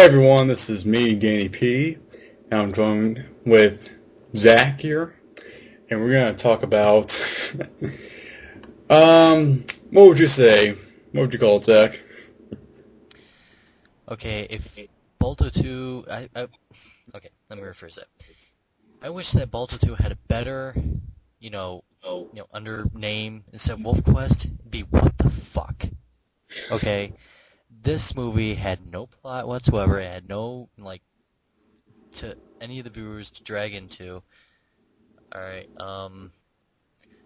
Hey everyone, this is me, Danny P. And I'm joined with Zach here, and we're gonna talk about what would you say? What would you call it, Zach? Okay, if Balto 2, okay, let me rephrase that. I wish that Balto 2 had a better, under name instead of Wolf Quest. It'd be what the fuck. Okay, this movie had no plot whatsoever. It had no to any of the viewers to drag into. All right,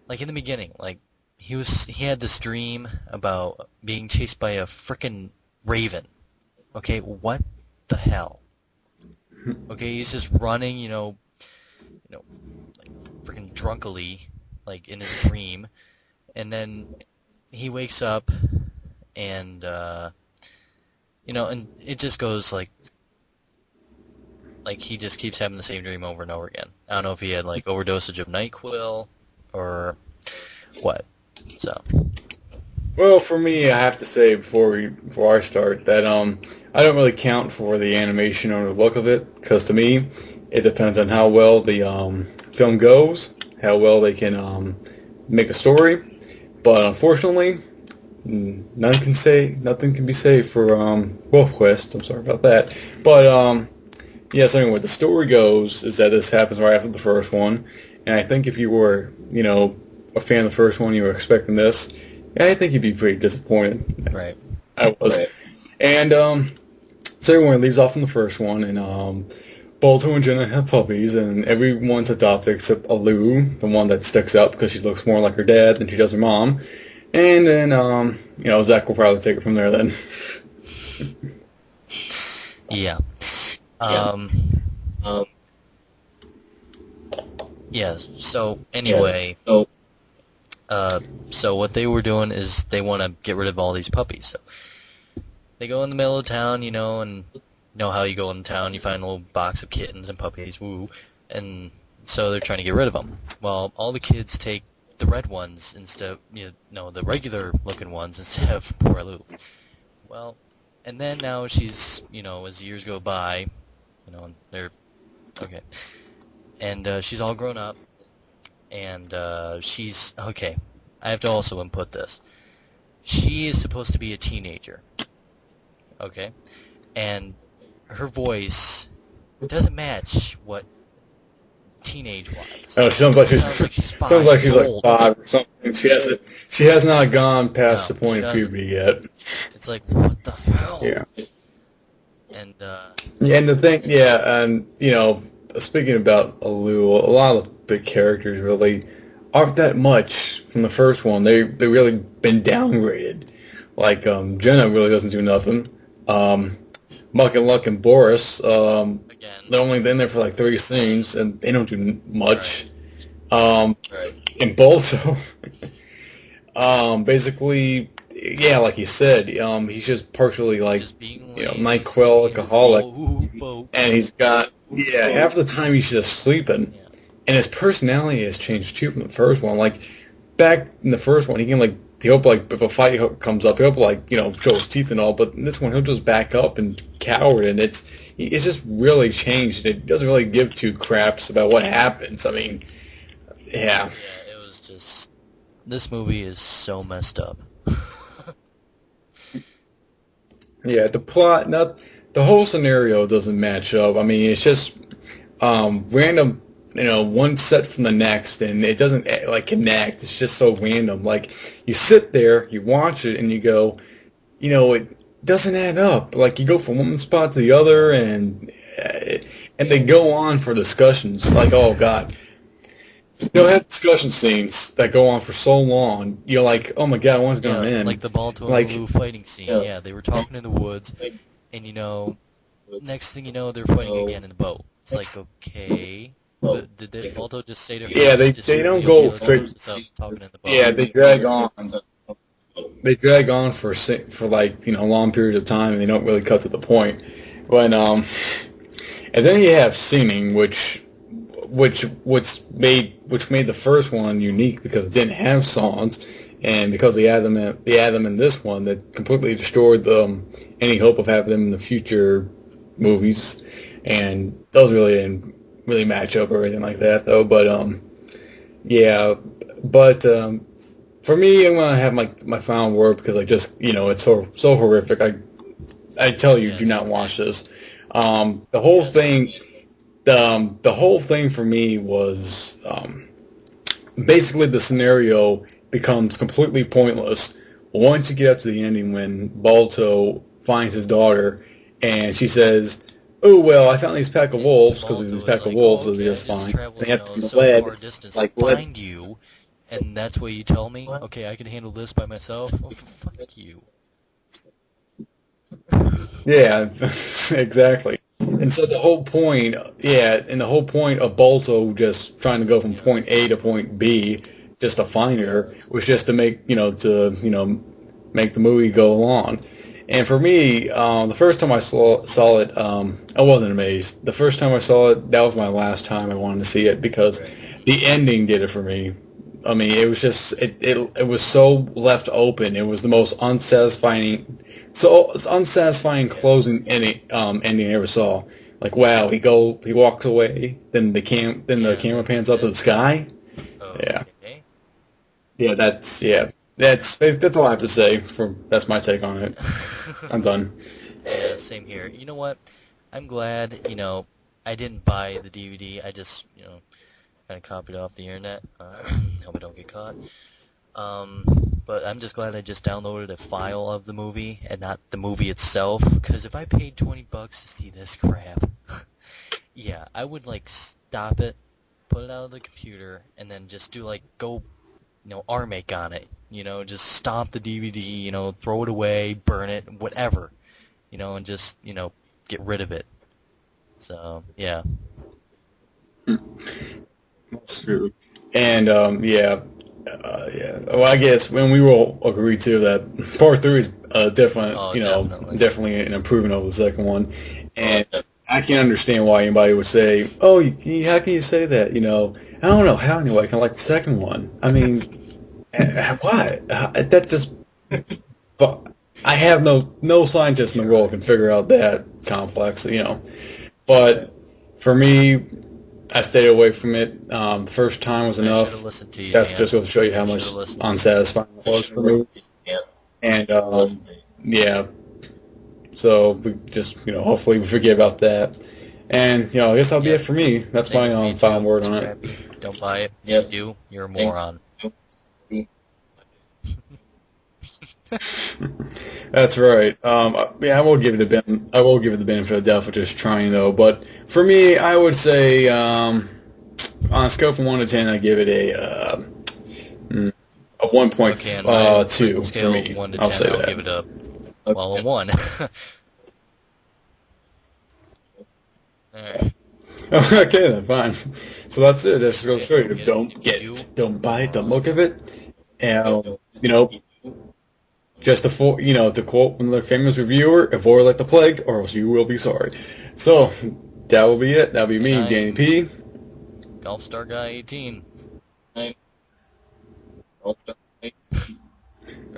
like in the beginning, like he had this dream about being chased by a frickin' raven. Okay, what the hell? Okay, he's just running, like freaking drunkily, like in his dream, and then he wakes up, and and it just goes like he just keeps having the same dream over and over again. I don't know if he had like overdosage of NyQuil or what. So Well, for me, I have to say before I start that I don't really count for the animation or the look of it, because to me it depends on how well the film goes, how well they can make a story. But unfortunately, nothing can be said for Wolf Quest. I'm sorry about that. But yes, anyway, the story goes is that this happens right after the first one, and I think if you were, a fan of the first one, you were expecting this, I think you'd be pretty disappointed. right, I was. Right. And so everyone leaves off in the first one, and Balto and Jenna have puppies, and everyone's adopted except Alu, the one that sticks out because she looks more like her dad than she does her mom. And then, Zach will probably take it from there then. yeah, Yeah. um, yeah. So anyway. So, So what they were doing is they want to get rid of all these puppies. So they go in the middle of town, and you know how you go in town, you find a little box of kittens and puppies, woo, and so they're trying to get rid of them. Well, all the kids take the red ones instead of, the regular looking ones instead of poor Lou. Well, and then now she's, as years go by, they're, okay, and she's all grown up, and she's okay. I have to also input this. She is supposed to be a teenager, okay, and her voice doesn't match what teenage was. oh, she sounds like she's Sounds like she's like old. 5 or something. She has not gone past No, the point she of doesn't. puberty yet. It's like, what the hell? Yeah. And Yeah, and the thing, yeah, and speaking about Alu, a lot of the characters really aren't that much from the first one. They really been downgraded. Like Jenna really doesn't do nothing. Muck and Luck and Boris, again, they're only been there for like 3 scenes, and they don't do much. right. And Balto, basically, yeah, like you said, he's just partially like, Just being lazy, NyQuil alcoholic, folks. and he's got, yeah, half the time he's just sleeping. Yeah. And his personality has changed too from the first one. Like, back in the first one, he can, like, he'll, like, if a fight comes up, he'll, like, show his teeth and all, but in this one, he'll just back up and cower, and it's just really changed. It doesn't really give two craps about what happens. I mean, yeah. Yeah, it was just, this movie is so messed up. Yeah, the plot, not, the whole scenario doesn't match up. I mean, it's just random, one set from the next, and it doesn't like connect. It's just so random. Like, you sit there, you watch it, and you go, it doesn't add up. Like, you go from one spot to the other, and they go on for discussions. Like, oh God, they'll have discussion scenes that go on for so long. You're like, oh my God, when's gonna end? Like the Balto Like, and Lou fighting scene. Yeah, they were talking in the woods, and next thing you know, they're fighting again in the boat. It's like, okay, but did Balto just say to her? yeah, just they don't you'll go be straight. able to stop talking in the boat. Yeah, they drag on. They drag on for like a long period of time, and they don't really cut to the point. But and then you have singing, which made the first one unique because it didn't have songs, and because they add them in this one, that completely destroyed any hope of having them in the future movies, and those really didn't really match up or anything like that though. But yeah, but for me, I'm gonna have my final word because I just it's so horrific. I tell you, do Yes. not watch this. The whole thing, the whole thing for me was basically the scenario becomes completely pointless once you get up to the ending when Balto finds his daughter and she says, "Oh well, I found these pack of To wolves because Balto these was pack of like, oh, wolves will be okay, I just just fine." And traveled, they have to be so led far distance to like led. find you, and that's what you tell me? Okay, I can handle this by myself? Oh, fuck you. Yeah, exactly. And so the whole point, yeah, and the whole point of Balto just trying to go from Yeah. point A to point B just to find her was just to make, make the movie go along. And for me, the first time I saw it, I wasn't amazed. The first time I saw it, that was my last time I wanted to see it because Right. the ending did it for me. I mean, it was just it was so left open. It was the most unsatisfying, so it's unsatisfying Yeah. closing ending I ever saw. Like, wow, he walks away, then the Yeah, and camera then pans that's up to it. the sky. Yeah, Okay. that's all I have to say. That's my take on it. I'm done. Yeah, same here. You know what? I'm glad, I didn't buy the DVD. I just, kind of copied off the internet. Hope I don't get caught. Um, but I'm just glad I just downloaded a file of the movie and not the movie itself. Because if I paid $20 to see this crap, yeah, I would like stop it, put it out of the computer, and then just do like go, RMake on it. Just stomp the DVD. Throw it away, burn it, whatever. And just get rid of it. So yeah. That's true. And yeah. Well, I guess when we will agree too that part three is different, Oh, definitely. definitely an improvement over the second one. And I can understand why anybody would say, "Oh, how can you say that?" I don't know how anyway. I can like the second one. I mean, why? That just. But I have no scientist in Yeah, the world right. can figure out that complex. But for me, I stayed away from it. First time was I should have enough. listened to you, That's Dan. just going to show you how I should have much listened to you. unsatisfying it was for me. And yeah, so we just hopefully we forget about that. And I guess that'll be it Yep. for me. That's Same my with me final too. word It's on it. crappy. Don't buy it. If you do, you're a moron. That's right. Yeah, I will give it the benefit of the doubt for just trying though. But for me, I would say on a scale from 1 to 10, I give it a Okay, on my freaking 1.2 for scale of me. 1 to I'll 10, say I'll that. give it a 1. Alright. Okay, then fine. So that's it. That's just going to Okay, show don't you. get it. Don't If you get do, it. Don't you're a buy it. Don't moron. look at it. And just to quote another famous reviewer, avoid like the plague, or else you will be sorry. So that will be it. That'll be And me, Danny I'm P. Golf Star Guy 18. Right.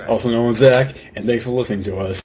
Also known as Zach. And thanks for listening to us.